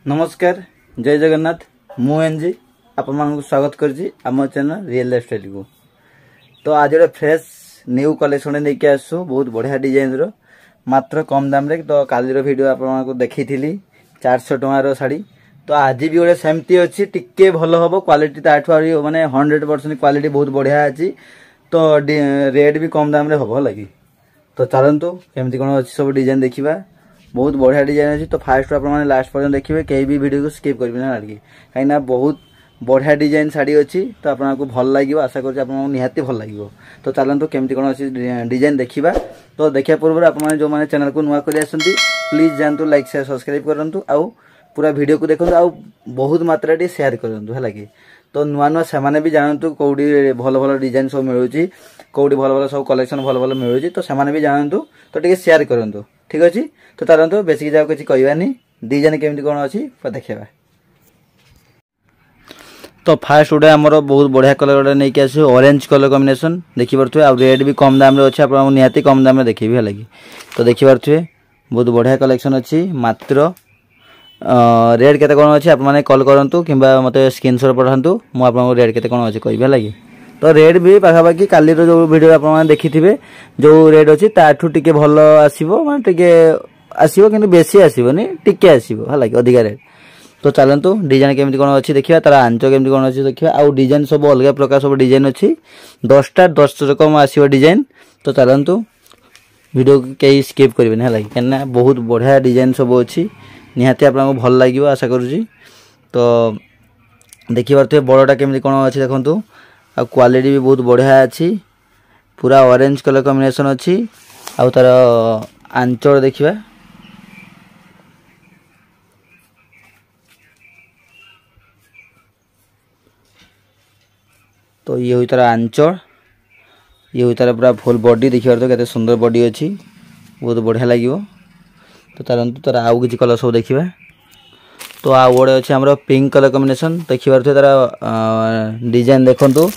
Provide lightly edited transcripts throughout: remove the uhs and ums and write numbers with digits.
नमस्कार जय जगन्नाथ मु एनजी आपण स्वागत करछि आम चैनल रियल लाइफ स्टाइल को। तो आज गोटे फ्रेश न्यू कलेक्शन लेके आसु बहुत बढ़िया डिजाइन रो मात्र कम दाम रे। तो काली वीडियो आपको देखी 400 टंकार साड़ी। तो आज भी गोटे सेमती अच्छी टिके भल हम क्वालिटी ताठू माने 100% क्वालिटी बहुत बढ़िया अच्छी। तो रेट भी कम दाम रे हम लगी। तो चलतु केमती कौन अच्छी सब डिजाइन देखा बहुत बढ़िया डिजाइन अच्छी। तो फास्ट आप लास्ट पर्यटन देखिए कहीं भी वीडियो को स्किप करेंगे ना लगे कहीं बहुत बढ़िया डिजाइन शाड़ी अच्छी। तो आपको भल लगे आशा करूँ आपको निहाती भल लगे। तो चलतु केमती कौन अच्छी डिजाइन देखा। तो देखा पूर्व आप जो मैंने चैनल को नुआ कर प्लीज जातु लाइक शेयर सब्सक्राइब करूँ आउ पूरा वीडियो को देखो आउ बहुत मात्रा शेयर करूँ है लगे। तो नुआ नुआ से भी जानतु कौटी भल भल डिजाइन सब मिलूँ कौटी भल भल सब कलेक्शन भल भल मिलूँ। तो से भी जानतु तो टे शेयर करूँ ठीक अच्छे। तो चलतु बेस जाओ किसी कहवानी डिजाइन केमती कौन अच्छी देखा। तो फास्ट गोटे आमर बहुत बढ़िया कलर गोटे नहीं कि आस ऑरेंज कलर कॉम्बिनेशन देखी पारे आ रेट भी कम दाम अच्छे आप निहाती कम दाम देखी है लगे। तो देखी पारे बहुत बढ़िया कलेक्शन अच्छी मात्र रेट केते कौन अच्छी आप कॉल करूँ कि मत स्क्रीनशॉट पठातु मुझे रेट केते कौन अच्छी कह लगे। तो रेट भी पाखापाखि काली जो वीडियो आप देखी जो रेट अच्छी ताठू टिके भल आसो माने आसो कि बेसी आसोनी टिके आसो है लगे अधिका रेट। तो चलतु डिजाइन केमती कौन अच्छी देखा तार आंच केमती कौन अच्छी देखा आउ डिजाइन सब अलग प्रकार सब डिजाइन अच्छी 10टा 10 रकम आसो डिजाइन। तो चलतु वीडियो कहीं स्किप करेंगे है लगे कहीं बहुत बढ़िया डिजाइन सब अच्छी निहाती आपको भल लगे आशा करुँची। तो देखी पारे बड़टा केमती कौन अच्छी देखूँ आ क्वालिटी भी बहुत बढ़िया अच्छी पूरा ऑरेंज कलर कॉम्बिनेशन अच्छी आउ तार आंचल देखिबा। तो ये हुई तार आंचल ये हुई तार पूरा फुल बॉडी देखिए तो केते सुंदर बॉडी अच्छी बहुत बढ़िया लगे। तो चलतु तार आउ किसी कलर सब देखा। तो आउ गोटे अच्छे आम पिंक कलर कॉम्बिनेशन देखी पारे तार डिजाइन देखूँ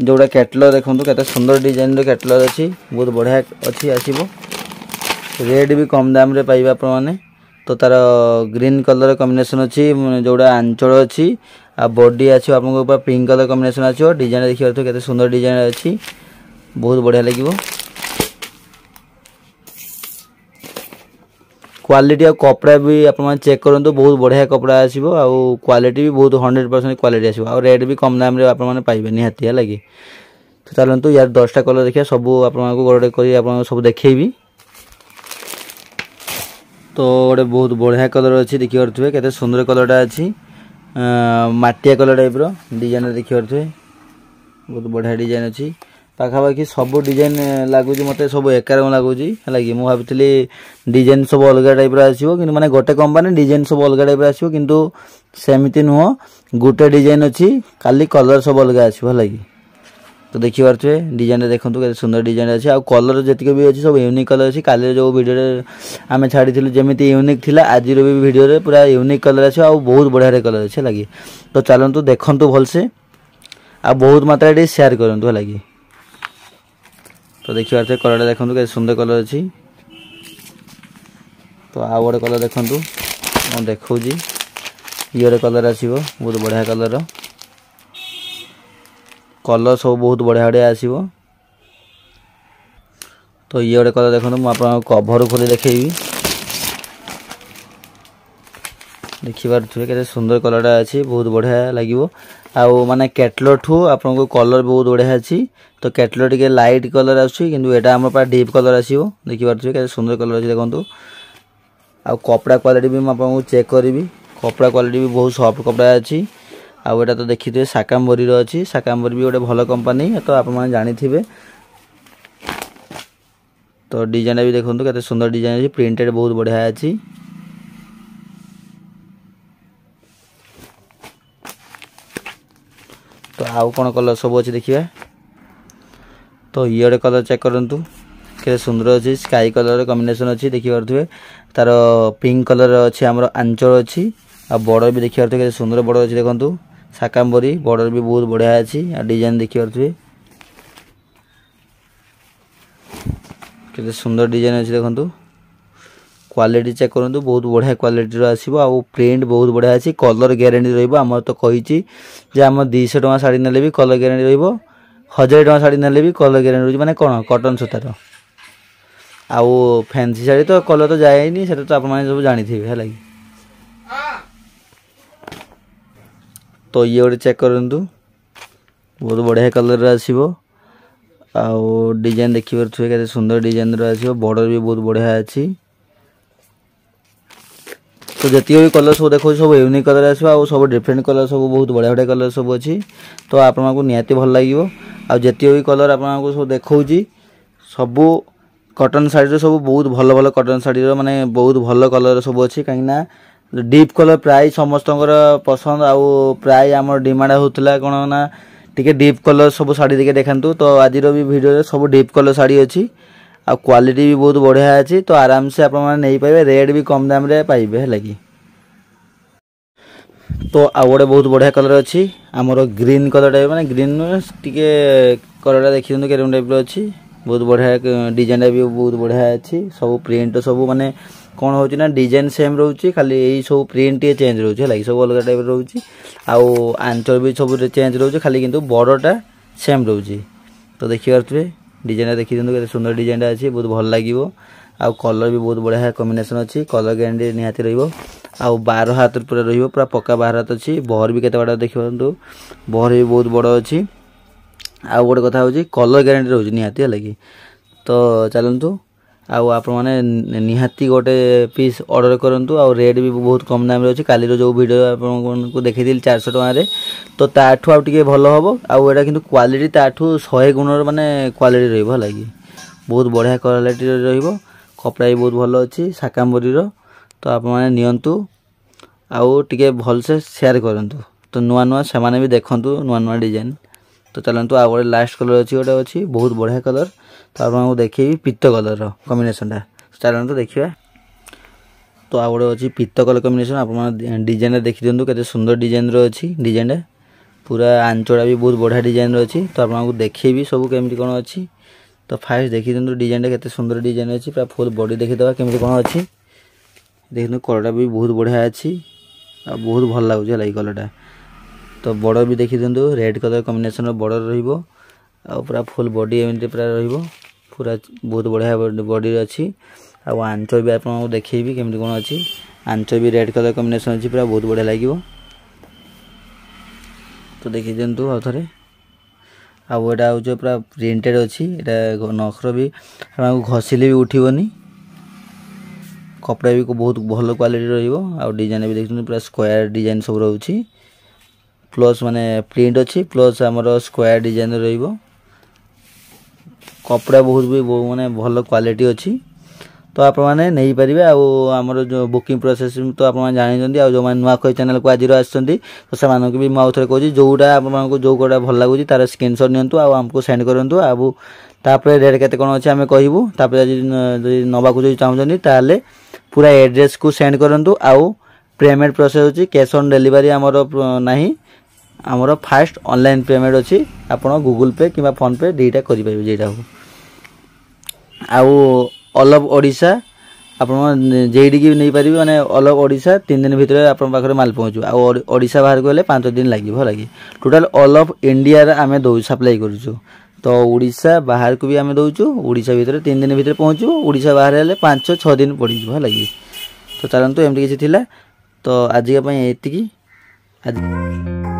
जोड़ा कैटलग देखूँ केते सुंदर डिजाइन कैटलग अच्छी बहुत बढ़िया अच्छी आसो रेट भी कम दाम रे पाइबा आपने। तो तार ग्रीन कलर कॉम्बिनेशन अच्छी जोड़ा आंचल अच्छी आ बॉडी आसो आपको पिंक कलर कॉम्बिनेशन आसो डिजाइन देखी पारे केते सुंदर डिजाइन अच्छी बहुत बढ़िया लगे। क्वालिटी और कपड़ा भी आप चेक करूँ बहुत बढ़िया कपड़ा आसो आ क्वालिटी भी बहुत 100% क्वालिटी आसो आ रेट भी कम दाम पाइबे निहाती है लगे। तो चलतु यार 10टा कलर देखिए सब आपको गोटे कर सब देखेबी। तो गोटे बहुत बढ़िया कलर अच्छी देखी पारे केते सुंदर कलरटा अच्छी माटिया कलर टाइप डिजाइन देखी पारे बहुत बढ़िया डिजाइन अच्छी पाखापाखि सब डिजाइन लगुच मत सब एकार लगुच है मुझे भाई डिजाइन सब अलग टाइप आसो कि माने गोटे कंपनी डिजाइन सब अलग टाइप आसो किंतु सेमती नुह गोटे डिजाइन अच्छी खाली कलर सब अलग आसो है लगे। तो देखी पारे डिजाइन देखो केते सुंदर डिजाइन अच्छी आ कलर जी भी अच्छी सब यूनिक कलर अच्छी काली जो वीडियो आम छाड़ी जमी यूनिक थी आज भी वीडियो पूरा यूनिक कलर अच्छे आ बहुत बढ़िया कलर अच्छे लगे। तो चलतु देखु भलसे आ बहुत मात्रा शेयर करूँ है लगे। तो देखी पारे कलर देखो के सुंदर कलर अच्छी। तो आउ गोटे कलर देखूँ मैं देखा ये गोटे कलर आसो बहुत बढ़िया कलर कलर सब बहुत बढ़िया बढ़िया आसो। तो ये गोटे कलर देखो मुझे कभर खोली देखेबी देखी पारे केते सुंदर कलरटा अच्छी बहुत बढ़िया लगे आउ माने कैटलग ठू आपको कलर बहुत बढ़िया अच्छी। तो कैटलग टिके लाइट कलर आटा आम डीप कलर आसो देखी पारे केते सुंदर कलर अच्छी देखो। आ कपड़ा क्वालिटी भी मुझे चेक करी कपड़ा क्वालिटी भी बहुत सॉफ्ट कपड़ा अच्छी आउ एटा तो देखी थे साकाम्बरी अच्छी साकाम्बरी भी गोटे भल कंपनी तो आप जानी थे। तो डिजाइन भी देखो केते सुंदर डिजाइन अच्छी प्रिंटेड बहुत बढ़िया अच्छी। तो आउ कौन कलर सब अच्छी देखिए। तो ये गोटे कलर चेक करूँ के सुंदर अच्छी स्काई कलर कॉम्बिनेशन अच्छी देखी पारे तार पिंक कलर अच्छी आमर आंचल अच्छी आ बॉर्डर भी देखी पारे सुंदर बॉर्डर अच्छी देखो साकाम्बरी बॉर्डर भी बहुत बढ़िया अच्छी आ डिजाइन देखी पारे केते सुंदर डिजाइन अच्छी देखो क्वालिटी चेक करूँ बहुत बढ़िया क्वालिटी आसो आ प्रिंट बहुत बढ़िया अच्छी कलर ग्यारंटी रही तो कही आम 200 टଙ୍କା शाढ़ी ने भी कलर ग्यारंटी रही 1000 टଙ୍କା शाढ़ी ने भी कलर ग्यारंटी रही माने कौन कटन सूतार आउ फैंसी शाढ़ी तो कलर तो जाए से तो आप सब जानी थे है लगी। तो ये गोटे चेक करूँ बहुत बढ़िया कलर आसो आउ डिजाइन देखिपे के सुंदर डिजाइन आसो बॉर्डर भी बहुत बढ़िया अच्छी। तो जितने भी कलर सब देखो सब यूनिक कलर आसो आ सब डिफरेंट कलर सब बहुत बढ़िया बढ़िया कलर सब अच्छी। तो आपको निहाती भल लगे आ जिते भी कलर आपको सब देखा सबू कटन शाढ़ी सब बहुत भल भल कटन शाढ़ी माने बहुत भल कलर सब अच्छी कहीं डीप कलर प्राय समस्त पसंद आउ प्राय आम डिमांड होता कौन ना टिके डीप कलर सब शाढ़ी देखे देखा। तो आज भी वीडियो सब डीप कलर शाढ़ी अच्छी आ क्वालिटी भी बहुत बढ़िया अच्छी। तो आराम से आप नहीं पाइबे रेट भी कम दाम रे पाइबे है लगी। तो आ गोटे बहुत बढ़िया कलर अच्छी आमर ग्रीन कलर टाइप माने ग्रीन टिके कलर देखी केरम टाइप अच्छी बहुत बढ़िया डिजाइन भी बहुत बढ़िया अच्छी सब प्रिंट सब माने कौन हो ना डिजाइन सेम रोचे खाली यही सब प्रिंट टे चेंज रोचे है सब अलग टाइप रोचे आउ आंचल भी सब चेंज रोचे खाली किंतु बॉर्डरटा सेम रोचे। तो देखी पारे डिजाइन देखी दिखाते के सुंदर डिजाइन अच्छी बहुत भल लगे आउ कलर भी बहुत बढ़िया कॉम्बिनेशन अच्छी कलर ग्यारंटी निहाती रही आउ 12 हाथ पूरा रही पूरा पक्का 12 हाथ अच्छी बहर भी केते बड़ा देखिए बहर भी बहुत बड़ अच्छी आउ गोटे कथा हूँ कलर ग्यारंटी रोचे निहाती है लगी। तो चलतु आउ आप निहाती गोटे पीस ऑर्डर करंतु आउ रेट भी बहुत कम दाम अच्छी काली जो वीडियो आपको देखी 400 टଙ୍କା तो ताठू आउ टिके भल हम आउ एटा किंतु क्वालिटी ताठू 100 गुण माने क्वालिटी रही लगी बहुत बढ़िया क्वालिटी रही कपड़ा भी बहुत भल अच्छी शाकाम्बरी तो आप नियंतु आउ टिके भल से शेयर करंतु। तो नुआ नुआ से भी देखंतु नुआ नुआ डिजाइन। तो चलतु आ गए लास्ट कलर अच्छी गोटे अच्छी बहुत बढ़िया कलर तो आपको देखिए पीत कलर कॉम्बिनेशन चलते देखिए। तो आ गए अच्छी पीत कलर कॉम्बिनेशन आप डिजाइन देखी दिखाँ के सुंदर डिजाइन अच्छी डिजाइन पूरा आंचड़ा भी बहुत बढ़िया डिजाइन अच्छी। तो आपको देखिए सब केमती कौन अच्छी। तो फास्ट देखी दिखाँ डिजाइन के सुंदर डिजाइन अच्छी पूरा फुल बॉडी देखीदे केमती कौन अच्छी देखिए कलर भी बहुत बढ़िया अच्छी आ बहुत भल लगुच लगे कलरटा। तो बॉर्डर भी देखी दिखाँ रेड कलर कॉम्बिनेशन बॉर्डर रही पूरा फुल बॉडी एमती पूरा पूरा बहुत बढ़िया बॉडी अच्छी आ आंचल भी आपको देखी केमती कौन अच्छी आंचल भी रेड कलर कॉम्बिनेशन अच्छी पूरा बहुत बढ़िया लगे। तो देखी दिखाँ आउ थे आटा हूँ पूरा प्रिंटेड अच्छी एटा नखर भी घसिले भी उठिबनी कपड़ा भी बहुत भल क्वालिटी रहा डिजाइन भी देखते पूरा स्क्वायर डिजाइन सब रोचे प्लस माने प्रिंट अच्छी प्लस आमर स्क्वायर डिजाइन रही कपड़ा बहुत भी माने भल क्वालिटी अच्छी। तो आप नहीं पारे आमर जो बुकिंग प्रोसेस तो आप जानते जो नुआखई चैनल को आज आसुँच तो से भी मुझे कहूँ जोटा आपको जो कड़ा भल लगुच तार स्क्रीनशॉट नियंतु आमको सेंड करूँ आपर रेट केते कौन अच्छे आम कहूँ नवाक जो चाहते ताले पूरा एड्रेस को सेंड करूँ आउ पेमेंट प्रोसेस होची कैश ऑन डिलीवरी आमर नहीं आमर फास्ट ऑनलाइन पेमेंट अच्छी आप गूगल पे कि फोन पे दुईटा करेंगे जेटा हो आउ ऑल ओवर ओडिशा आप जेडिकी नहीं पारे मैंने ऑल ओवर ओडिशा 3 दिन भितर आप माल पहुँचू आउ ओडिशा बाहर गले 5 दिन लगे टोटाल ऑल ऑफ इंडिया आम दौ सप्लाई करूँ। तो ओडिशा बाहर को भी आम दौचु ओडिशा भितर 3 दिन भितर पहुँचू ओडिशा बाहर हेल्ले 5-6 दिन पड़ज लगे। तो चलतु एमती किसी थिला तो आजिका एतिकी आज